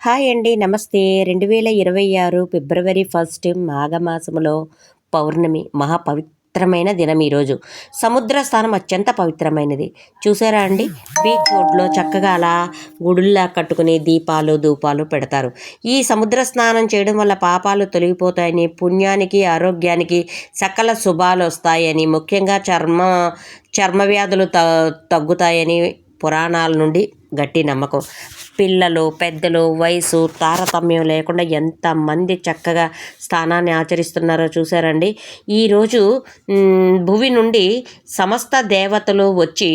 Hi అండి. నమస్తే. 2026 ఫిబ్రవరి 1 మాఘమాసములో పౌర్ణమి మహా పవిత్రమైన దినం ఈరోజు. సముద్ర స్నానం అత్యంత పవిత్రమైనది. చూసారా అండి? బీచ్ రోడ్లో చక్కగా అలా గుడుల్లా కట్టుకుని దీపాలు ధూపాలు పెడతారు. ఈ సముద్ర స్నానం చేయడం వల్ల పాపాలు తొలగిపోతాయని, పుణ్యానికి ఆరోగ్యానికి సకల శుభాలు వస్తాయని, ముఖ్యంగా చర్మ వ్యాధులు తగ్గుతాయని పురాణాల నుండి గట్టి నమ్మకం. పిల్లలు పెద్దలు వయసు తారతమ్యం లేకుండా ఎంతమంది చక్కగా స్నానాన్ని ఆచరిస్తున్నారో చూసారండి. ఈరోజు భువి నుండి సమస్త దేవతలు వచ్చి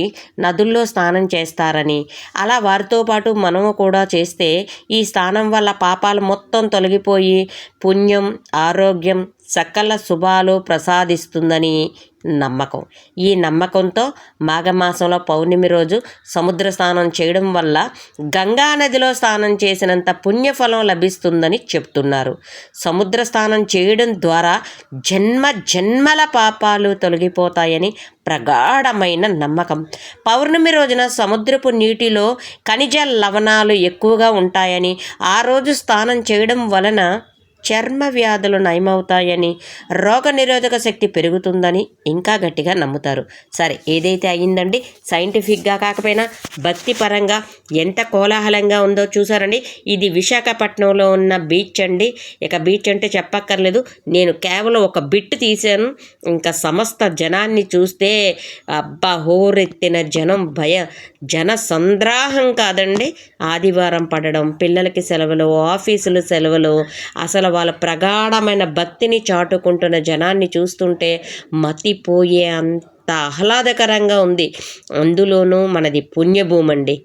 నదుల్లో స్నానం చేస్తారని, అలా వారితో పాటు మనము కూడా చేస్తే ఈ స్నానం వల్ల పాపాలు మొత్తం తొలగిపోయి పుణ్యం ఆరోగ్యం సకల శుభాలు ప్రసాదిస్తుందని నమ్మకం. ఈ నమ్మకంతో మాఘమాసంలో పౌర్ణమి రోజు సముద్ర స్నానం చేయడం వల్ల గంగా నదిలో స్నానం చేసినంత పుణ్యఫలం లభిస్తుందని చెప్తున్నారు. సముద్ర స్నానం చేయడం ద్వారా జన్మల పాపాలు తొలగిపోతాయని ప్రగాఢమైన నమ్మకం. పౌర్ణమి రోజున సముద్రపు నీటిలో ఖనిజ లవణాలు ఎక్కువగా ఉంటాయని, ఆ రోజు స్నానం చేయడం వలన చర్మ వ్యాధులు నయమవుతాయని, రోగనిరోధక శక్తి పెరుగుతుందని ఇంకా గట్టిగా నమ్ముతారు. సరే, ఏదైతే అయ్యిందండి, సైంటిఫిక్గా కాకపోయినా భక్తి పరంగా ఎంత కోలాహలంగా ఉందో చూసారండి. ఇది విశాఖపట్నంలో ఉన్న బీచ్ అండి. ఇక బీచ్ అంటే చెప్పక్కర్లేదు. నేను కేవలం ఒక బిట్ తీశాను. ఇంకా సమస్త జనాన్ని చూస్తే అబ్బా హోరెత్తిన జన సంద్రాహం కాదండి. ఆదివారం పడడం, పిల్లలకి సెలవులు, ఆఫీసులు సెలవులు, అసలు వాళ్ళ ప్రగాఢమైన భక్తిని చాటుకుంటున్న జనాన్ని చూస్తుంటే మతిపోయే అంత ఆహ్లాదకరంగా ఉంది. అందులోనూ మనది పుణ్యభూమి అండి,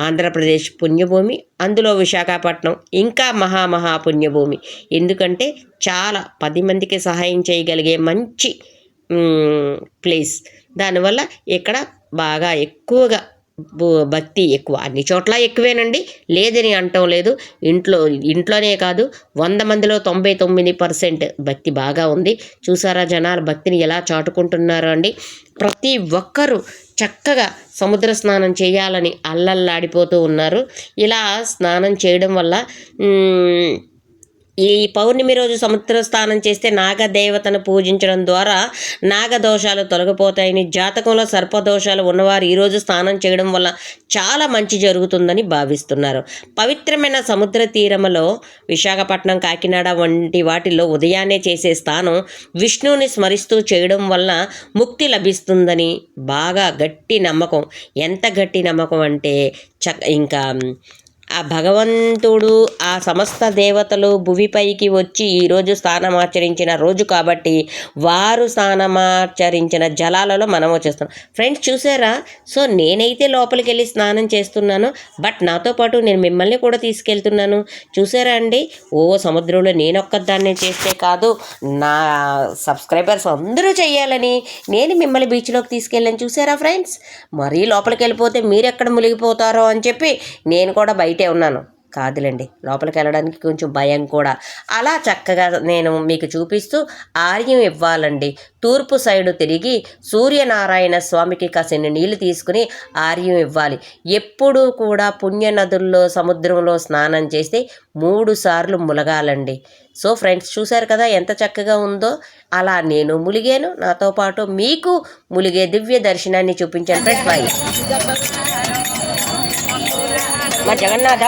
ఆంధ్రప్రదేశ్ పుణ్యభూమి, అందులో విశాఖపట్నం ఇంకా మహా పుణ్యభూమి. ఎందుకంటే చాలా 10 మందికి సహాయం చేయగలిగే మంచి ప్లేస్. దానివల్ల ఇక్కడ బాగా ఎక్కువగా భక్తి ఎక్కువ. అన్ని చోట్ల ఎక్కువేనండి, లేదని అంటం లేదు. ఇంట్లోనే కాదు, 100 మందిలో 99% భక్తి బాగా ఉంది. చూసారా జనాలు భక్తిని ఎలా చాటుకుంటున్నారో అండి. ప్రతి ఒక్కరూ చక్కగా సముద్ర స్నానం చేయాలని అల్లల్లాడిపోతూ ఉన్నారు. ఇలా స్నానం చేయడం వల్ల ఈ పౌర్ణమి రోజు సముద్ర స్నానం చేస్తే నాగదేవతను పూజించడం ద్వారా నాగదోషాలు తొలగిపోతాయని, జాతకంలో సర్పదోషాలు ఉన్నవారు ఈరోజు స్నానం చేయడం వల్ల చాలా మంచి జరుగుతుందని భావిస్తున్నారు. పవిత్రమైన సముద్ర తీరములో విశాఖపట్నం కాకినాడ వంటి వాటిల్లో ఉదయాన్నే చేసే స్నానం విష్ణువుని స్మరిస్తూ చేయడం వల్ల ముక్తి లభిస్తుందని బాగా గట్టి నమ్మకం. ఎంత గట్టి నమ్మకం అంటే ఇంకా ఆ భగవంతుడు ఆ సమస్త దేవతలు భువిపైకి వచ్చి ఈరోజు స్నానమాచరించిన రోజు కాబట్టి వారు స్నానమాచరించిన జలాలలో మనం వచ్చేస్తాం. ఫ్రెండ్స్ చూసారా? సో నేనైతే లోపలికి వెళ్ళి స్నానం చేస్తున్నాను, బట్ నాతో పాటు నేను మిమ్మల్ని కూడా తీసుకెళ్తున్నాను. చూసారా అండి? సముద్రంలో నేనొక్కదాన్ని చేస్తే కాదు, నా సబ్స్క్రైబర్స్ అందరూ చేయాలని నేను మిమ్మల్ని బీచ్లోకి తీసుకెళ్ళాను. చూసారా ఫ్రెండ్స్? మరీ లోపలికి వెళ్ళిపోతే మీరెక్కడ మునిగిపోతారో అని చెప్పి నేను కూడా బయటే ఉన్నాను. కాదులేండి, లోపలికి వెళ్ళడానికి కొంచెం భయం కూడా. అలా చక్కగా నేను మీకు చూపిస్తూ ఆర్యం ఇవ్వాలండి. తూర్పు సైడు తిరిగి సూర్యనారాయణ స్వామికి కాసిన నీళ్లు తీసుకుని ఆర్యం ఇవ్వాలి. ఎప్పుడూ కూడా పుణ్యనదుల్లో సముద్రంలో స్నానం చేస్తే 3 సార్లు ములగాలండి. సో ఫ్రెండ్స్ చూశారు కదా ఎంత చక్కగా ఉందో. అలా నేను ములిగాను, నాతో పాటు మీకు ములిగే దివ్య దర్శనాన్ని చూపించాను ఫ్రెండ్స్. బాయ్. మా జగన్నాథ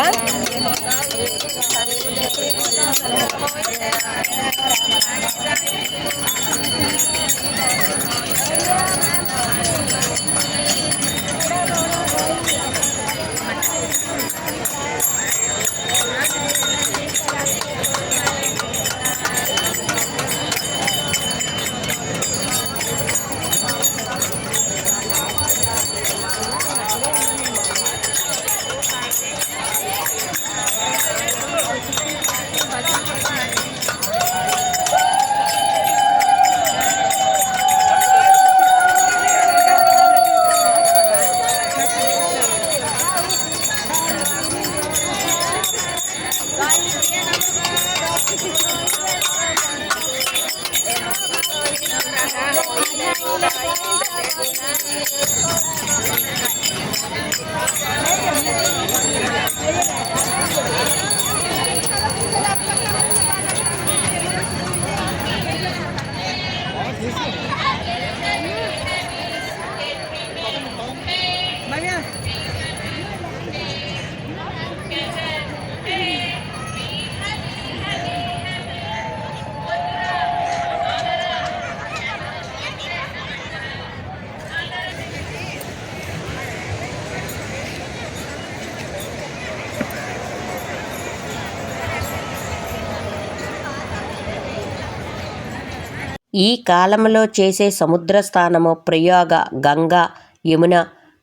ఈ కాలంలో చేసే సముద్ర స్నానము ప్రయాగ, గంగా, యమున,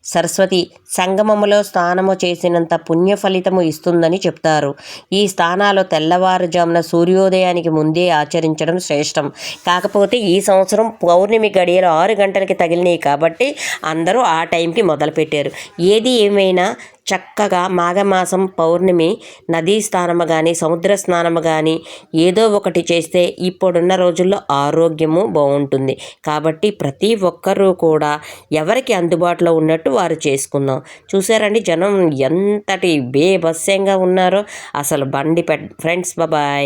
సరస్వతి సంగమములో స్నానము చేసినంత పుణ్య ఫలితము ఇస్తుందని చెప్తారు. ఈ స్నానాలు తెల్లవారుజామున సూర్యోదయానికి ముందే ఆచరించడం శ్రేష్టం. కాకపోతే ఈ సంవత్సరం పౌర్ణమి గడియలు 6 గంటలకి తగిలినాయి కాబట్టి అందరూ ఆ టైంకి మొదలుపెట్టారు. ఏది ఏమైనా చక్కగా మాఘమాసం పౌర్ణమి నదీ స్నానము కానీ సముద్ర స్నానము కానీ ఏదో ఒకటి చేస్తే ఇప్పుడున్న రోజుల్లో ఆరోగ్యము బాగుంటుంది. కాబట్టి ప్రతి ఒక్కరూ కూడా ఎవరికి అందుబాటులో ఉన్నట్టు వారు చేసుకుందాం. చూసారండి జనం ఎంతటి బేభత్సంగా ఉన్నారో. అసలు బండి ఫ్రెండ్స్ బాయ్.